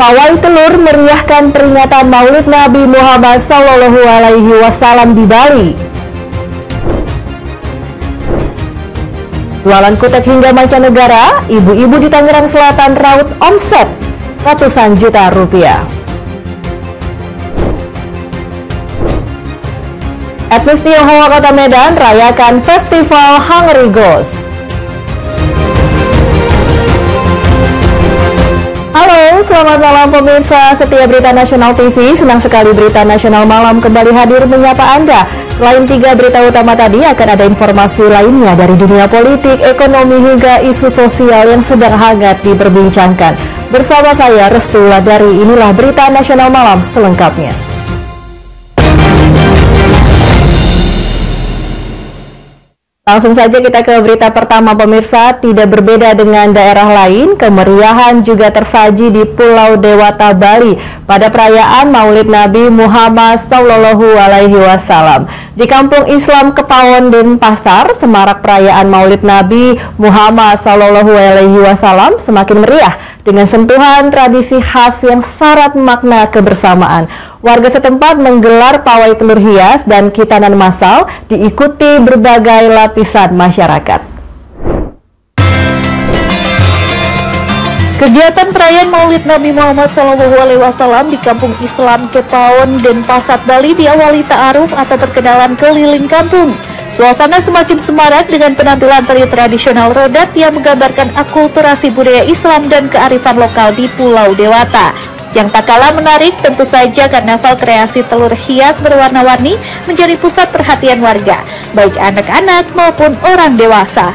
Pawai telur meriahkan peringatan Maulid Nabi Muhammad SAW di Bali. Jualan kutek hingga mancanegara, ibu-ibu di Tangerang Selatan raut omset ratusan juta rupiah. Etnis Tionghoa Kota Medan rayakan festival Hungry Ghost. Halo, selamat malam pemirsa setia Berita Nasional TV. Senang sekali Berita Nasional Malam kembali hadir menyapa Anda. Selain 3 berita utama tadi, akan ada informasi lainnya dari dunia politik, ekonomi, hingga isu sosial yang sedang hangat diperbincangkan. Bersama saya, Restu Ladari, inilah Berita Nasional Malam selengkapnya. Langsung saja kita ke berita pertama pemirsa. Tidak berbeda dengan daerah lain, kemeriahan juga tersaji di Pulau Dewata, Bali pada perayaan Maulid Nabi Muhammad SAW. Di Kampung Islam Kepawon, Denpasar, semarak perayaan Maulid Nabi Muhammad SAW semakin meriah dengan sentuhan tradisi khas yang syarat makna kebersamaan. Warga setempat menggelar pawai telur hias dan khitanan massal diikuti berbagai lapisan masyarakat. Kegiatan perayaan Maulid Nabi Muhammad SAW di Kampung Islam Kepawon, Denpasar, Bali diawali ta'aruf atau perkenalan keliling kampung. Suasana semakin semarak dengan penampilan tari tradisional rodat yang menggambarkan akulturasi budaya Islam dan kearifan lokal di Pulau Dewata. Yang tak kalah menarik tentu saja karnaval kreasi telur hias berwarna-warni menjadi pusat perhatian warga, baik anak-anak maupun orang dewasa.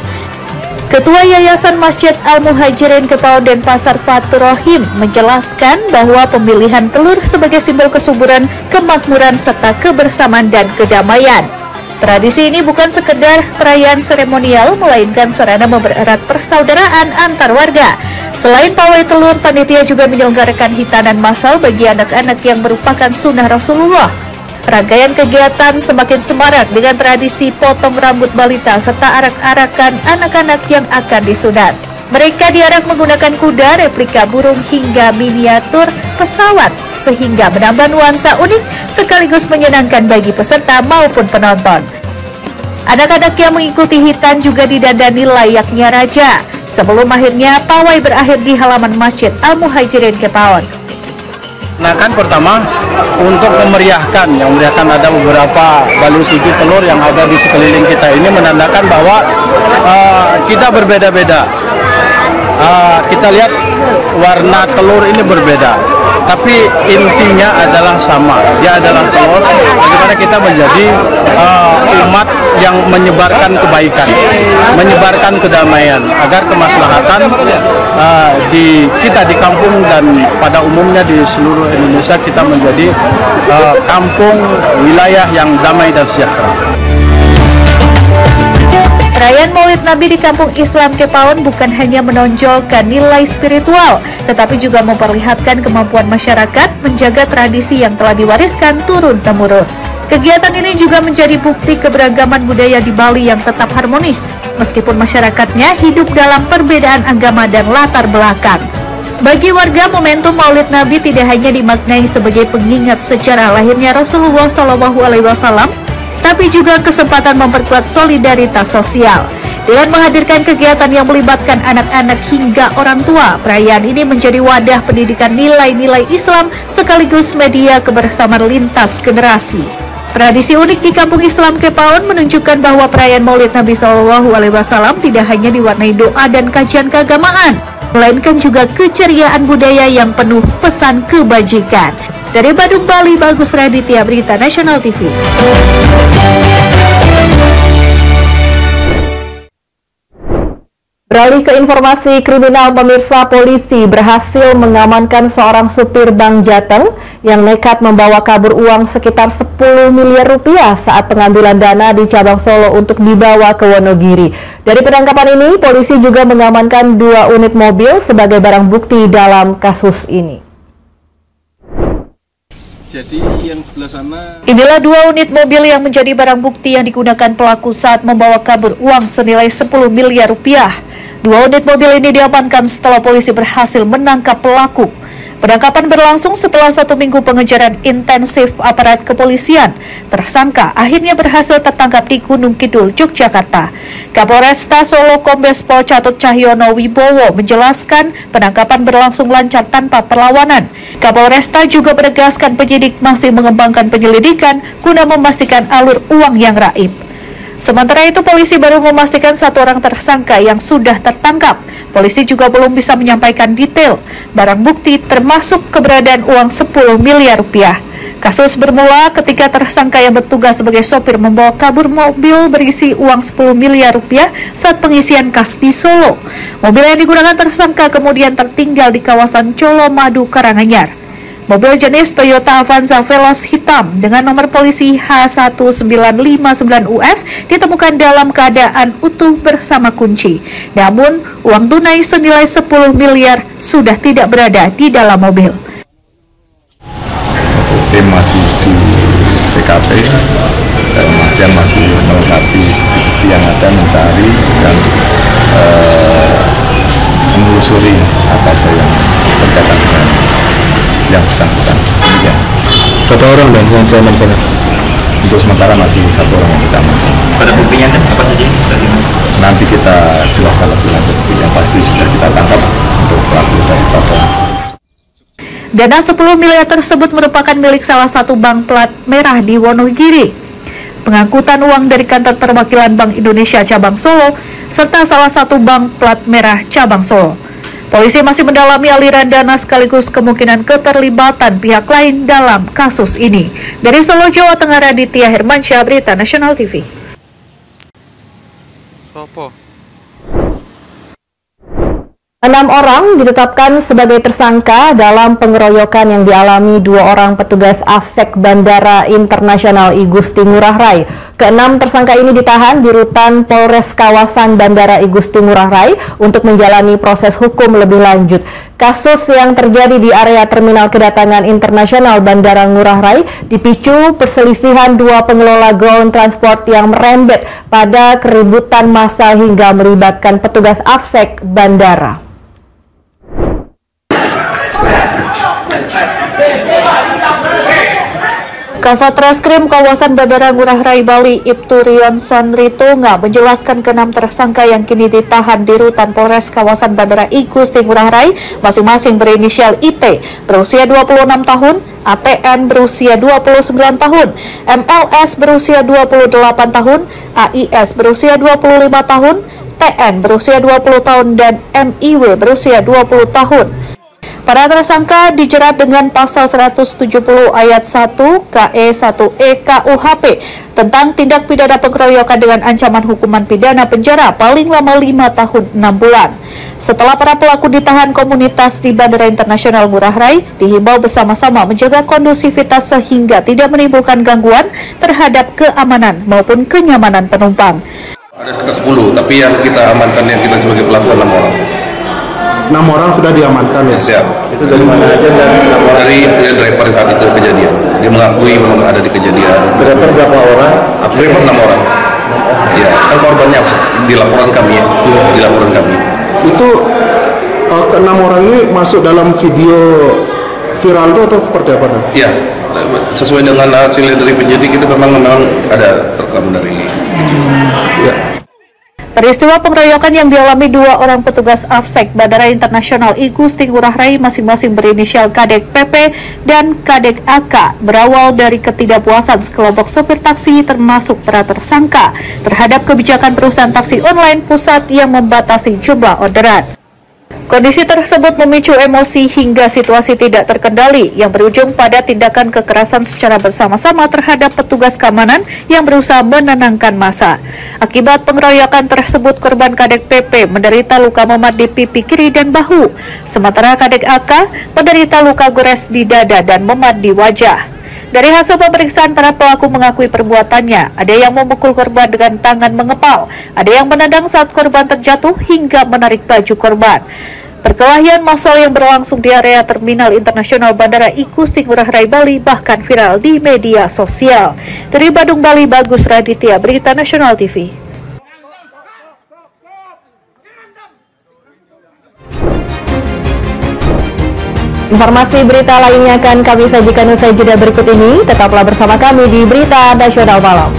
Ketua Yayasan Masjid Al-Muhajirin Kepawon Denpasar Fatur Rohim menjelaskan bahwa pemilihan telur sebagai simbol kesuburan, kemakmuran, serta kebersamaan dan kedamaian. Tradisi ini bukan sekedar perayaan seremonial, melainkan sarana mempererat persaudaraan antar warga. Selain pawai telur, panitia juga menyelenggarakan khitanan massal bagi anak-anak yang merupakan sunnah Rasulullah. Rangkaian kegiatan semakin semarak dengan tradisi potong rambut balita serta arak-arakan anak-anak yang akan disunat. Mereka diarak menggunakan kuda, replika burung hingga miniatur pesawat sehingga menambah nuansa unik sekaligus menyenangkan bagi peserta maupun penonton. Anak-anak yang mengikuti khitan juga didandani layaknya raja sebelum akhirnya pawai berakhir di halaman Masjid Al-Muhajirin Kepawon. Nah kan pertama untuk memeriahkan, ada beberapa balus suci telur yang ada di sekeliling kita ini menandakan bahwa kita berbeda-beda. Kita lihat warna telur ini berbeda, tapi intinya adalah sama. Dia adalah telur, bagaimana kita menjadi umat yang menyebarkan kebaikan, menyebarkan kedamaian, agar kemaslahatan kita di kampung dan pada umumnya di seluruh Indonesia kita menjadi kampung wilayah yang damai dan sejahtera. Perayaan Maulid Nabi di Kampung Islam Kepawon bukan hanya menonjolkan nilai spiritual, tetapi juga memperlihatkan kemampuan masyarakat menjaga tradisi yang telah diwariskan turun-temurun. Kegiatan ini juga menjadi bukti keberagaman budaya di Bali yang tetap harmonis, meskipun masyarakatnya hidup dalam perbedaan agama dan latar belakang. Bagi warga, momentum Maulid Nabi tidak hanya dimaknai sebagai pengingat sejarah lahirnya Rasulullah SAW, tapi juga kesempatan memperkuat solidaritas sosial. Dengan menghadirkan kegiatan yang melibatkan anak-anak hingga orang tua, perayaan ini menjadi wadah pendidikan nilai-nilai Islam sekaligus media kebersamaan lintas generasi. Tradisi unik di Kampung Islam Kepawon menunjukkan bahwa perayaan Maulid Nabi SAW tidak hanya diwarnai doa dan kajian keagamaan, melainkan juga keceriaan budaya yang penuh pesan kebajikan. Dari Badung, Bali, Bagus Raditya, Berita Nasional TV. Beralih ke informasi kriminal pemirsa, polisi berhasil mengamankan seorang supir bank Jateng yang nekat membawa kabur uang sekitar 10 miliar rupiah saat pengambilan dana di cabang Solo untuk dibawa ke Wonogiri. Dari penangkapan ini, polisi juga mengamankan 2 unit mobil sebagai barang bukti dalam kasus ini. Jadi yang sebelah sana. Inilah 2 unit mobil yang menjadi barang bukti yang digunakan pelaku saat membawa kabur uang senilai 10 miliar rupiah. 2 unit mobil ini diamankan setelah polisi berhasil menangkap pelaku. Penangkapan berlangsung setelah 1 minggu pengejaran intensif aparat kepolisian. Tersangka akhirnya berhasil tertangkap di Gunung Kidul, Yogyakarta. Kapolresta Solo Kombes Pol Catur Cahyono Wibowo menjelaskan penangkapan berlangsung lancar tanpa perlawanan. Kapolresta juga menegaskan penyidik masih mengembangkan penyelidikan guna memastikan alur uang yang raib. Sementara itu, polisi baru memastikan 1 orang tersangka yang sudah tertangkap. Polisi juga belum bisa menyampaikan detail barang bukti termasuk keberadaan uang 10 miliar rupiah. Kasus bermula ketika tersangka yang bertugas sebagai sopir membawa kabur mobil berisi uang 10 miliar rupiah saat pengisian kas di Solo. Mobil yang digunakan tersangka kemudian tertinggal di kawasan Colomadu, Karanganyar. Mobil jenis Toyota Avanza Veloz hitam dengan nomor polisi H1959UF ditemukan dalam keadaan utuh bersama kunci. Namun, uang tunai senilai 10 miliar sudah tidak berada di dalam mobil. Tim masih di TKP dan kemudian masih melengkapi bukti yang ada, mencari dan menelusuri apa saja yang berkaitan dengan yang bersangkutan. Ya. 1 orang dan yang diamankan. Untuk sementara masih 1 orang yang kita amankan. Pada buktinya apa saja? Nanti kita jelaskan lebih lanjut. Yang pasti sudah kita tangkap untuk pelaku daripada. Dana 10 miliar tersebut merupakan milik salah satu bank plat merah di Wonogiri. Pengangkutan uang dari kantor perwakilan Bank Indonesia Cabang Solo serta salah satu bank plat merah Cabang Solo. Polisi masih mendalami aliran dana sekaligus kemungkinan keterlibatan pihak lain dalam kasus ini. Dari Solo, Jawa Tengah, Raditya Hermansyah, Berita Nasional TV. Sopo? 6 orang ditetapkan sebagai tersangka dalam pengeroyokan yang dialami 2 orang petugas Afsek Bandara Internasional I Gusti Ngurah Rai. Ke-6 tersangka ini ditahan di rutan Polres kawasan Bandara I Gusti Ngurah Rai untuk menjalani proses hukum lebih lanjut. Kasus yang terjadi di area Terminal Kedatangan Internasional Bandara Ngurah Rai dipicu perselisihan 2 pengelola ground transport yang merembet pada keributan massa hingga melibatkan petugas Afsek Bandara. Kasat Reskrim Kawasan Bandara Ngurah Rai Bali, Ibtu Rionson Ritonga menjelaskan ke-6 tersangka yang kini ditahan di rutan Polres Kawasan Bandara I Gusti Ngurah Rai masing-masing berinisial IT berusia 26 tahun, ATN berusia 29 tahun, MLS berusia 28 tahun, AIS berusia 25 tahun, TN berusia 20 tahun, dan MIW berusia 20 tahun. Para tersangka dijerat dengan pasal 170 ayat 1 KE 1E KUHP tentang tindak pidana pengeroyokan dengan ancaman hukuman pidana penjara paling lama 5 tahun 6 bulan. Setelah para pelaku ditahan, komunitas di Bandara Internasional Ngurah Rai dihimbau bersama-sama menjaga kondusivitas sehingga tidak menimbulkan gangguan terhadap keamanan maupun kenyamanan penumpang. Ada sekitar 10, tapi yang kita amankan yang kita sebagai pelaku 6 orang. 6 orang sudah diamankan ya? Siap. Itu dari mana aja dan 6 orang? Dari driver saat itu kejadian. Dia mengakui belum ada di kejadian. Driver berapa orang? Driver 6 orang. Ya, kan korbannya di laporan kami ya. Iya. Di laporan kami. Itu ke-6 orang ini masuk dalam video viral itu atau seperti apa? Iya. Sesuai dengan hasil dari penyidik itu memang ada rekam dari video. Ya. Peristiwa pengeroyokan yang dialami 2 orang petugas Afsek Bandara Internasional I Gusti Ngurah Rai masing-masing berinisial Kadek PP dan Kadek AK berawal dari ketidakpuasan sekelompok sopir taksi termasuk para tersangka terhadap kebijakan perusahaan taksi online pusat yang membatasi jumlah orderan. Kondisi tersebut memicu emosi hingga situasi tidak terkendali yang berujung pada tindakan kekerasan secara bersama-sama terhadap petugas keamanan yang berusaha menenangkan massa. Akibat pengeroyokan tersebut, korban Kadek PP menderita luka memar di pipi kiri dan bahu, sementara Kadek AK menderita luka gores di dada dan memar di wajah. Dari hasil pemeriksaan, para pelaku mengakui perbuatannya. Ada yang memukul korban dengan tangan mengepal, ada yang menendang saat korban terjatuh hingga menarik baju korban. Perkelahian massal yang berlangsung di area Terminal Internasional Bandara I Gusti Ngurah Rai Bali bahkan viral di media sosial. Dari Bandung, Bali, Bagus Raditya, Berita Nasional TV. Informasi berita lainnya akan kami sajikan usai jeda berikut ini. Tetaplah bersama kami di Berita Nasional Malam.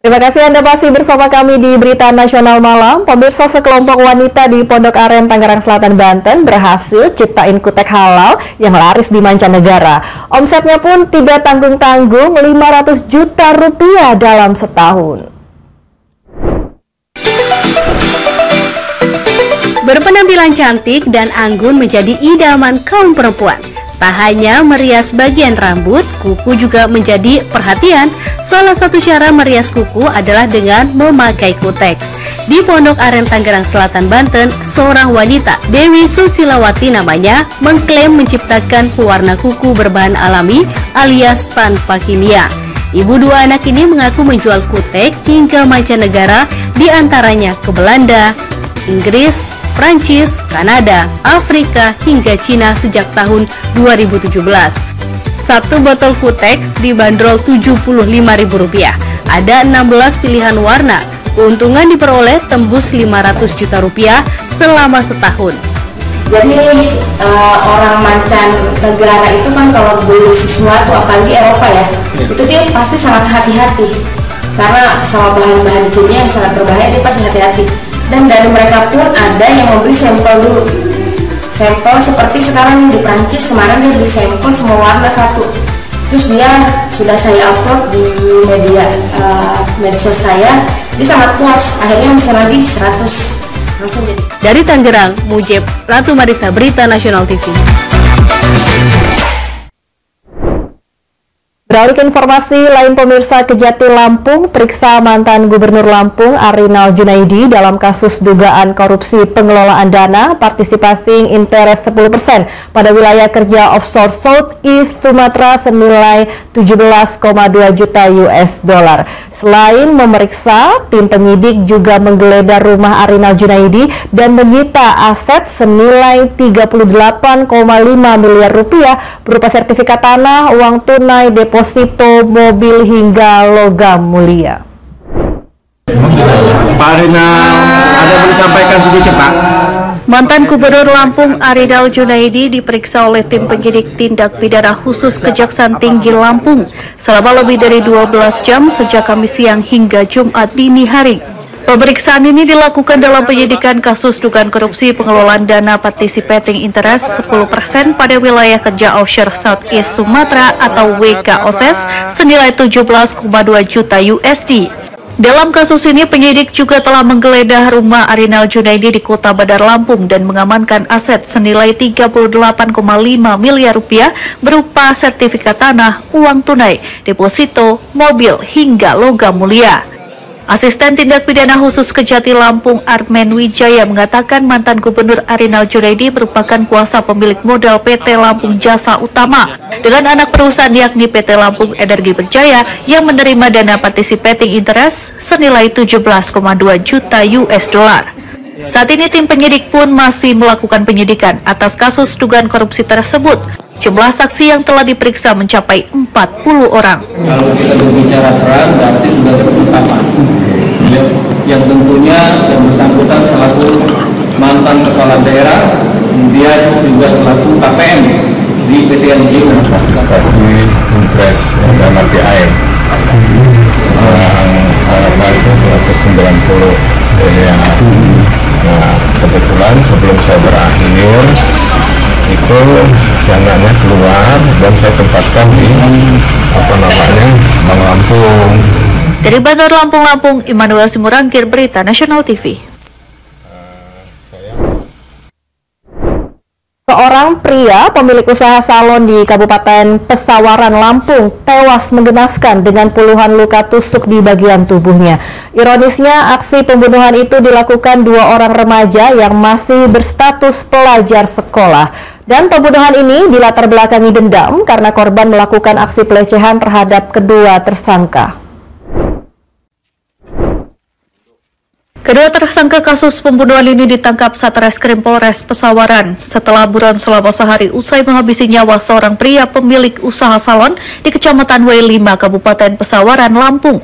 Terima kasih Anda masih bersama kami di Berita Nasional Malam. Pemirsa, sekelompok wanita di Pondok Aren, Tangerang Selatan, Banten berhasil ciptain kutek halal yang laris di mancanegara. Omsetnya pun tidak tanggung-tanggung, 500 juta rupiah dalam setahun. Berpenampilan cantik dan anggun menjadi idaman kaum perempuan. Tak hanya merias bagian rambut, kuku juga menjadi perhatian. Salah satu cara merias kuku adalah dengan memakai kuteks. Di Pondok Aren, Tangerang Selatan, Banten, seorang wanita, Dewi Susilawati namanya, mengklaim menciptakan pewarna kuku berbahan alami alias tanpa kimia. Ibu dua anak ini mengaku menjual kutek hingga mancanegara, diantaranya ke Belanda, Inggris, Prancis, Kanada, Afrika, hingga Cina sejak tahun 2017. Satu botol kuteks dibanderol Rp75.000. Ada 16 pilihan warna. Keuntungan diperoleh tembus Rp500 juta selama setahun. Jadi orang mancanegara itu kan kalau beli sesuatu, apalagi Eropa ya, itu dia pasti sangat hati-hati. Karena sama bahan-bahan kimia yang sangat berbahaya, dia pasti hati-hati. Dan dari mereka pun ada yang membeli sampel dulu. Sampel seperti sekarang di Prancis, kemarin dia beli sampel semua warna satu. Terus dia sudah saya upload di medsos saya, dia sangat puas. Akhirnya bisa lagi 100 langsung jadi. Dari Tangerang, Mujib, Ratu Marisa, Berita Nasional TV. Beralih ke informasi lain, pemirsa, Kejati Lampung periksa mantan Gubernur Lampung Arinal Junaidi dalam kasus dugaan korupsi pengelolaan dana partisipasi interest 10% pada wilayah kerja offshore Southeast Sumatera senilai 17,2 juta US dollar. Selain memeriksa, tim penyidik juga menggeledah rumah Arinal Junaidi dan menyita aset senilai 38,5 miliar rupiah berupa sertifikat tanah, uang tunai, deposito, mobil, hingga logam mulia. Pak Arinal, ada yang disampaikan sedikit, Pak? Mantan Gubernur Lampung Arinal Junaidi diperiksa oleh tim penyidik tindak pidana khusus Kejaksaan Tinggi Lampung selama lebih dari 12 jam sejak Kamis siang hingga Jumat dini hari. Pemeriksaan ini dilakukan dalam penyidikan kasus dugaan korupsi pengelolaan dana participating interest 10% pada wilayah kerja offshore Southeast Sumatera atau WKOSS senilai 17,2 juta USD. Dalam kasus ini, penyidik juga telah menggeledah rumah Arinal Junaidi di Kota Bandar Lampung dan mengamankan aset senilai 38,5 miliar rupiah berupa sertifikat tanah, uang tunai, deposito, mobil, hingga logam mulia. Asisten Tindak Pidana Khusus Kejati Lampung Armen Wijaya mengatakan mantan Gubernur Arinal Junaidi merupakan kuasa pemilik modal PT Lampung Jasa Utama dengan anak perusahaan yakni PT Lampung Energi Berjaya yang menerima dana participating interest senilai 17,2 juta US dollar. Saat ini tim penyidik pun masih melakukan penyidikan atas kasus dugaan korupsi tersebut. Jumlah saksi yang telah diperiksa mencapai 40 orang. Kalau kita berbicara peran, berarti sudah terutama. Yang tentunya yang bersangkutan selaku mantan kepala daerah, kemudian juga selaku KPM di PT LG. Partisipasi interest dana PAM harapannya 190 miliar. Nah, kebetulan sebelum saya berakhir itu dananya keluar dan saya tempatkan di Bank Lampung. Dari Bandar Lampung, Immanuel Simurangkir, Berita Nasional TV. Seorang pria pemilik usaha salon di Kabupaten Pesawaran, Lampung tewas menggenaskan dengan puluhan luka tusuk di bagian tubuhnya. Ironisnya, aksi pembunuhan itu dilakukan dua orang remaja yang masih berstatus pelajar sekolah. Dan pembunuhan ini dilatar belakangi dendam karena korban melakukan aksi pelecehan terhadap kedua tersangka. Kedua tersangka kasus pembunuhan ini ditangkap Satreskrim Polres Pesawaran setelah buron selama sehari usai menghabisi nyawa seorang pria pemilik usaha salon di Kecamatan W5, Kabupaten Pesawaran, Lampung.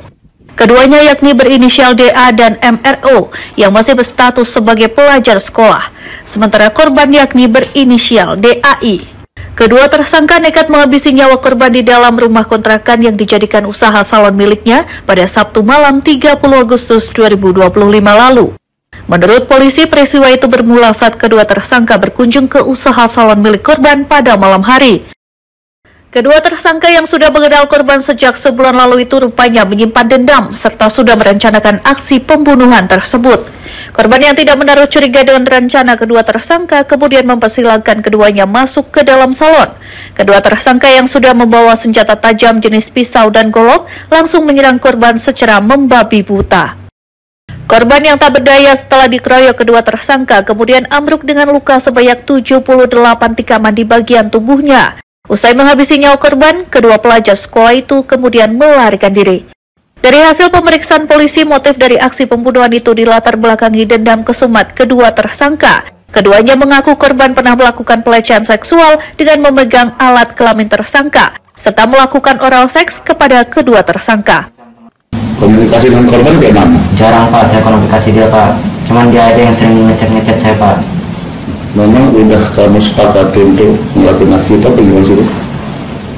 Keduanya yakni berinisial DA dan MRO yang masih berstatus sebagai pelajar sekolah, sementara korban yakni berinisial DAI. Kedua tersangka nekat menghabisi nyawa korban di dalam rumah kontrakan yang dijadikan usaha salon miliknya pada Sabtu malam 30 Agustus 2025 lalu. Menurut polisi, peristiwa itu bermula saat kedua tersangka berkunjung ke usaha salon milik korban pada malam hari. Kedua tersangka yang sudah mengenal korban sejak sebulan lalu itu rupanya menyimpan dendam serta sudah merencanakan aksi pembunuhan tersebut. Korban yang tidak menaruh curiga dengan rencana kedua tersangka kemudian mempersilahkan keduanya masuk ke dalam salon. Kedua tersangka yang sudah membawa senjata tajam jenis pisau dan golok langsung menyerang korban secara membabi buta. Korban yang tak berdaya setelah dikeroyok kedua tersangka kemudian ambruk dengan luka sebanyak 78 tikaman di bagian tubuhnya. Usai menghabisi nyawa korban, kedua pelajar sekolah itu kemudian melarikan diri. Dari hasil pemeriksaan polisi, motif dari aksi pembunuhan itu dilatar belakangi dendam kesumat kedua tersangka. Keduanya mengaku korban pernah melakukan pelecehan seksual dengan memegang alat kelamin tersangka, serta melakukan oral seks kepada kedua tersangka. Komunikasi dengan korban bagaimana? Jarang Pak, saya komunikasi dia Pak. Cuman dia aja yang sering ngechat saya Pak. Memang udah kamu sepakati untuk melakukan aksi itu apa gimana sih?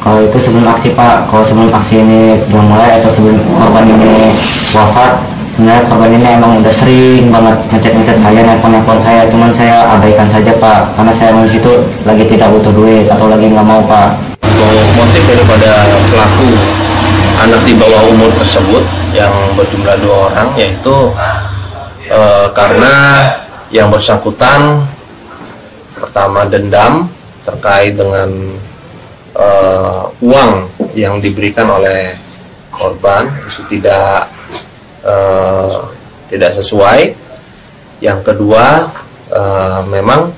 Kalau itu sebelum aksi Pak, kalau sebelum aksi ini belum mulai atau sebelum korban ini wafat, sebenarnya korban ini emang udah sering banget ngechat saya, nelpon saya, cuman saya abaikan saja Pak, karena saya di situ lagi tidak butuh duit atau lagi nggak mau Pak. Motif daripada pelaku anak di bawah umur tersebut yang berjumlah 2 orang yaitu karena yang bersangkutan pertama dendam terkait dengan uang yang diberikan oleh korban itu tidak sesuai. Yang kedua, memang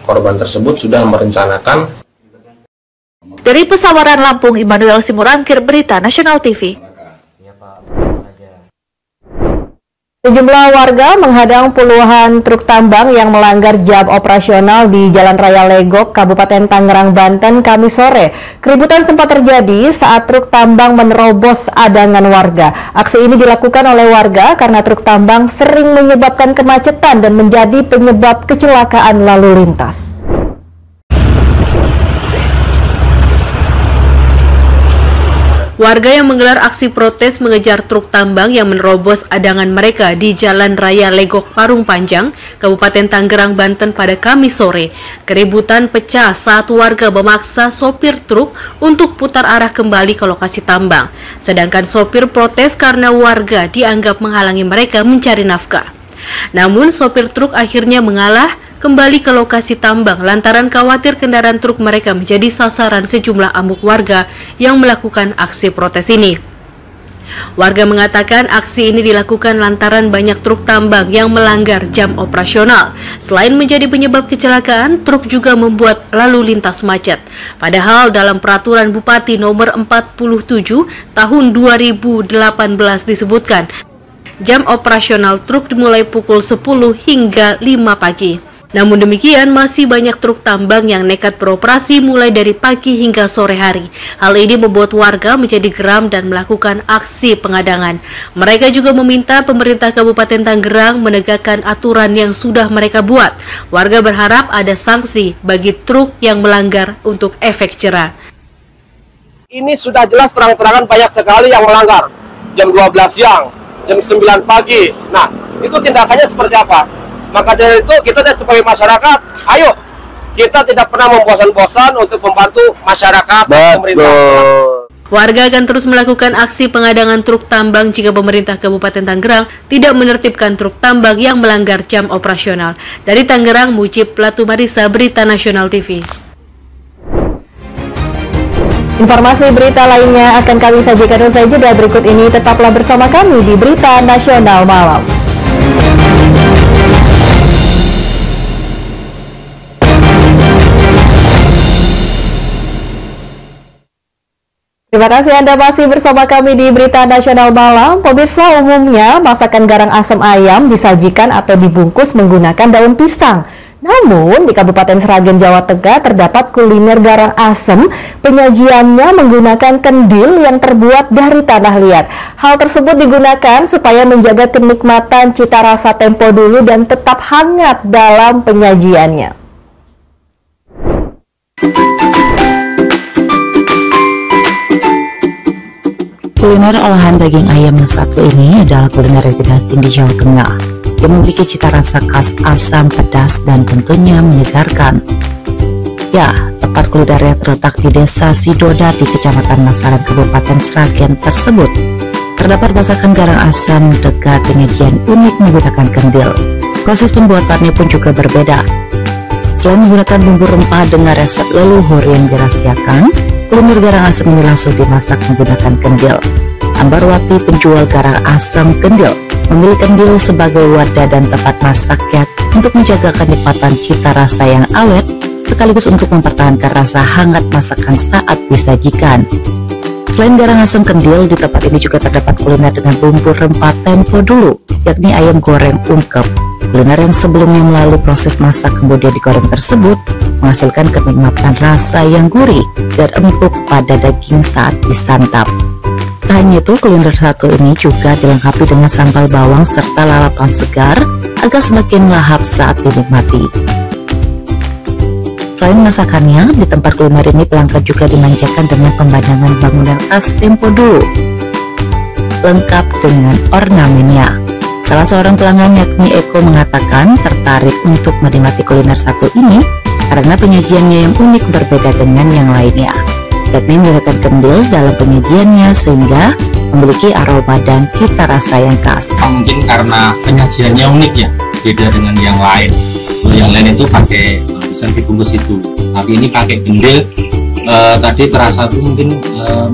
korban tersebut sudah merencanakan. Dari Pesawaran Lampung, Immanuel Simorangkir, Berita Nasional TV. Sejumlah warga menghadang puluhan truk tambang yang melanggar jam operasional di Jalan Raya Legok, Kabupaten Tangerang, Banten, Kamis sore. Keributan sempat terjadi saat truk tambang menerobos adangan warga. Aksi ini dilakukan oleh warga karena truk tambang sering menyebabkan kemacetan dan menjadi penyebab kecelakaan lalu lintas. Warga yang menggelar aksi protes mengejar truk tambang yang menerobos adangan mereka di Jalan Raya Legok, Parung Panjang, Kabupaten Tangerang, Banten pada Kamis sore. Keributan pecah saat warga memaksa sopir truk untuk putar arah kembali ke lokasi tambang. Sedangkan sopir protes karena warga dianggap menghalangi mereka mencari nafkah. Namun sopir truk akhirnya mengalah kembali ke lokasi tambang lantaran khawatir kendaraan truk mereka menjadi sasaran sejumlah amuk warga yang melakukan aksi protes ini. Warga mengatakan aksi ini dilakukan lantaran banyak truk tambang yang melanggar jam operasional. Selain menjadi penyebab kecelakaan, truk juga membuat lalu lintas macet. Padahal dalam peraturan Bupati nomor 47 tahun 2018 disebutkan jam operasional truk dimulai pukul 10 hingga 5 pagi. Namun demikian, masih banyak truk tambang yang nekat beroperasi mulai dari pagi hingga sore hari. Hal ini membuat warga menjadi geram dan melakukan aksi pengadangan. Mereka juga meminta pemerintah Kabupaten Tangerang menegakkan aturan yang sudah mereka buat. Warga berharap ada sanksi bagi truk yang melanggar untuk efek jera. Ini sudah jelas terang-terangan banyak sekali yang melanggar. Jam 12 siang, jam 9 pagi. Nah, itu tindakannya seperti apa? Maka dari itu kita sebagai masyarakat, ayo kita tidak pernah membosan-bosan untuk membantu masyarakat dan pemerintah. Warga akan terus melakukan aksi pengadangan truk tambang jika pemerintah Kabupaten Tangerang tidak menertibkan truk tambang yang melanggar jam operasional. Dari Tangerang, Mujib Latumarisa, Berita Nasional TV. Informasi berita lainnya akan kami sajikan usai jeda berikut ini. Tetaplah bersama kami di Berita Nasional Malam. Terima kasih Anda masih bersama kami di Berita Nasional Malam. Pemirsa, umumnya masakan garang asam ayam disajikan atau dibungkus menggunakan daun pisang. Namun, di Kabupaten Sragen, Jawa Tengah terdapat kuliner garang asem. Penyajiannya menggunakan kendil yang terbuat dari tanah liat. Hal tersebut digunakan supaya menjaga kenikmatan cita rasa tempo dulu dan tetap hangat dalam penyajiannya. Kuliner olahan daging ayam yang satu ini adalah kuliner yang tidak asing di Jawa Tengah, yang memiliki cita rasa khas asam, pedas, dan tentunya menyegarkan. Ya, tempat kulinernya terletak di Desa Sidoda di Kecamatan Masaran, Kabupaten Sragen tersebut. Terdapat masakan garang asam dengan penyajian unik menggunakan kendil. Proses pembuatannya pun juga berbeda. Selain menggunakan bumbu rempah dengan resep leluhur yang dirahasiakan, kuliner garang asam ini langsung dimasak menggunakan kendil. Ambarwati, penjual garang asam kendil, memilih kendil sebagai wadah dan tempat masaknya untuk menjaga kenikmatan cita rasa yang awet, sekaligus untuk mempertahankan rasa hangat masakan saat disajikan. Selain garang asam kendil, di tempat ini juga terdapat kuliner dengan bumbu rempah tempo dulu, yakni ayam goreng ungkep. Kuliner yang sebelumnya melalui proses masak kemudian digoreng tersebut menghasilkan kenikmatan rasa yang gurih dan empuk pada daging saat disantap. Tak hanya itu, kuliner satu ini juga dilengkapi dengan sambal bawang serta lalapan segar agar semakin lahap saat dinikmati. Selain masakannya, di tempat kuliner ini pelanggan juga dimanjakan dengan pemandangan bangunan khas tempo dulu, lengkap dengan ornamennya. Salah seorang pelanggan yakni Eko mengatakan tertarik untuk menikmati kuliner satu ini karena penyajiannya yang unik berbeda dengan yang lainnya, yakni menggunakan kendil dalam penyajiannya sehingga memiliki aroma dan cita rasa yang khas. Mungkin karena penyajiannya unik ya, beda dengan yang lain. Kalau yang lain itu pakai bisa dibungkus itu, tapi ini pakai kendil. Tadi terasa tuh mungkin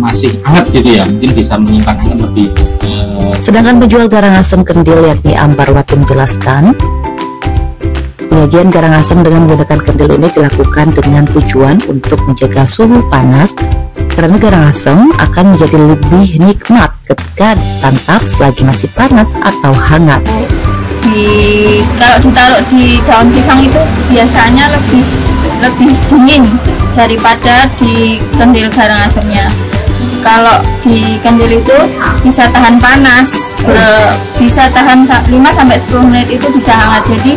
masih hangat gitu ya, mungkin bisa menyimpan hangat lebih. Sedangkan penjual garang asam kendil yakni Ambarwati menjelaskan, penyajian garang asam dengan menggunakan kendil ini dilakukan dengan tujuan untuk menjaga suhu panas, karena garang asam akan menjadi lebih nikmat ketika disantap selagi masih panas atau hangat. Kalau ditaruh di daun pisang itu biasanya lebih dingin daripada di kendil garang asamnya. Kalau di kendil itu bisa tahan panas, bisa tahan 5-10 menit itu bisa hangat. Jadi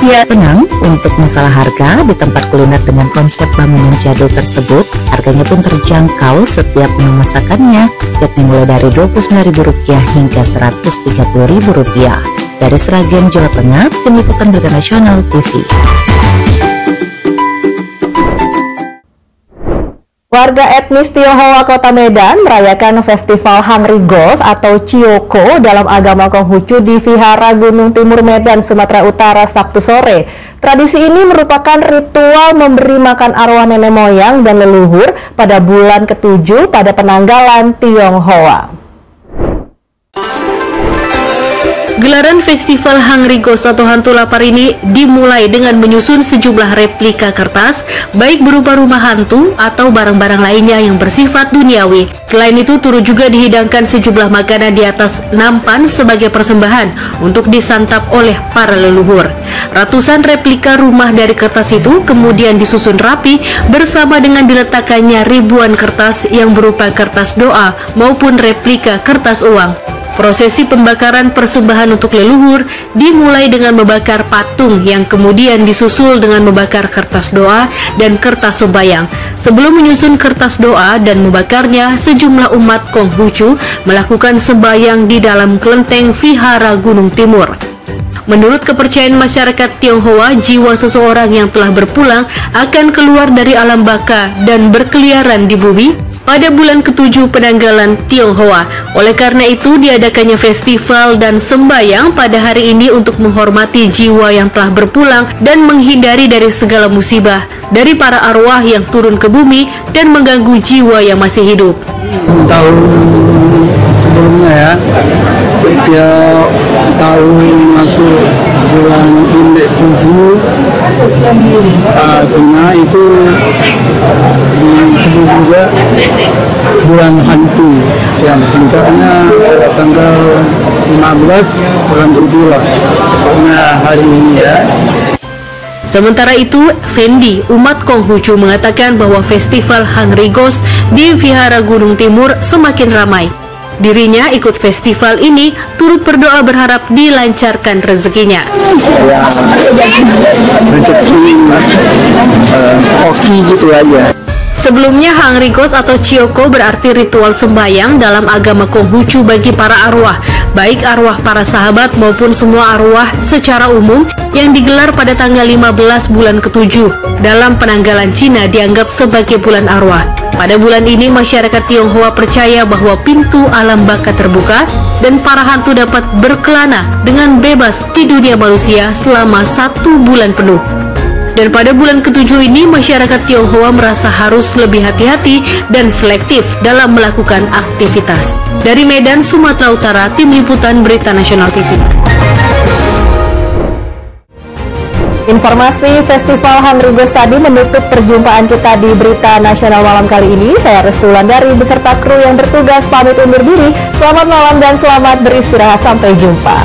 dia tenang. Untuk masalah harga, di tempat kuliner dengan konsep bangunan jadul tersebut, harganya pun terjangkau setiap menu masakannya, yakni mulai dari Rp29.000 hingga Rp130.000. Dari Sragen, Jawa Tengah, Tim Liputan Berita Nasional TV. Warga etnis Tionghoa Kota Medan merayakan Festival Hangri Ghost atau Cioko dalam agama Konghucu di Vihara Gunung Timur Medan, Sumatera Utara, Sabtu sore. Tradisi ini merupakan ritual memberi makan arwah nenek moyang dan leluhur pada bulan ke-7 pada penanggalan Tionghoa. Gelaran Festival Hangri Ghost atau Hantu Lapar ini dimulai dengan menyusun sejumlah replika kertas, baik berupa rumah hantu atau barang-barang lainnya yang bersifat duniawi. Selain itu, turut juga dihidangkan sejumlah makanan di atas nampan sebagai persembahan untuk disantap oleh para leluhur. Ratusan replika rumah dari kertas itu kemudian disusun rapi bersama dengan diletakkannya ribuan kertas yang berupa kertas doa maupun replika kertas uang. Prosesi pembakaran persembahan untuk leluhur dimulai dengan membakar patung yang kemudian disusul dengan membakar kertas doa dan kertas sembahyang. Sebelum menyusun kertas doa dan membakarnya, sejumlah umat Konghucu melakukan sembahyang di dalam kelenteng Vihara Gunung Timur. Menurut kepercayaan masyarakat Tionghoa, jiwa seseorang yang telah berpulang akan keluar dari alam baka dan berkeliaran di bumi pada bulan ke-7 penanggalan Tionghoa. Oleh karena itu, diadakannya festival dan sembahyang pada hari ini untuk menghormati jiwa yang telah berpulang dan menghindari dari segala musibah dari para arwah yang turun ke bumi dan mengganggu jiwa yang masih hidup. Tahun sebelumnya ya, setiap tahun masuk bulan Indek 7, artinya itu disebut juga bulan hantu, yang puncaknya tanggal 15 bulan 7 lah, pokoknya hari ini ya. Sementara itu, Fendi, umat Konghucu mengatakan bahwa festival Hangrigos di Vihara Gunung Timur semakin ramai. Dirinya ikut festival ini turut berdoa berharap dilancarkan rezekinya. Oke gitu aja. Sebelumnya, Hangrigos atau Chioko berarti ritual sembahyang dalam agama Konghucu bagi para arwah, baik arwah para sahabat maupun semua arwah secara umum yang digelar pada tanggal 15 bulan ke-7. Dalam penanggalan Cina dianggap sebagai bulan arwah. Pada bulan ini, masyarakat Tionghoa percaya bahwa pintu alam baka terbuka dan para hantu dapat berkelana dengan bebas di dunia manusia selama 1 bulan penuh. Dan pada bulan ke-7 ini, masyarakat Tionghoa merasa harus lebih hati-hati dan selektif dalam melakukan aktivitas. Dari Medan, Sumatera Utara, Tim Liputan Berita Nasional TV. Informasi Festival Hangrigos tadi menutup perjumpaan kita di Berita Nasional malam kali ini. Saya Restu Wulandari beserta kru yang bertugas pamit undur diri. Selamat malam dan selamat beristirahat. Sampai jumpa.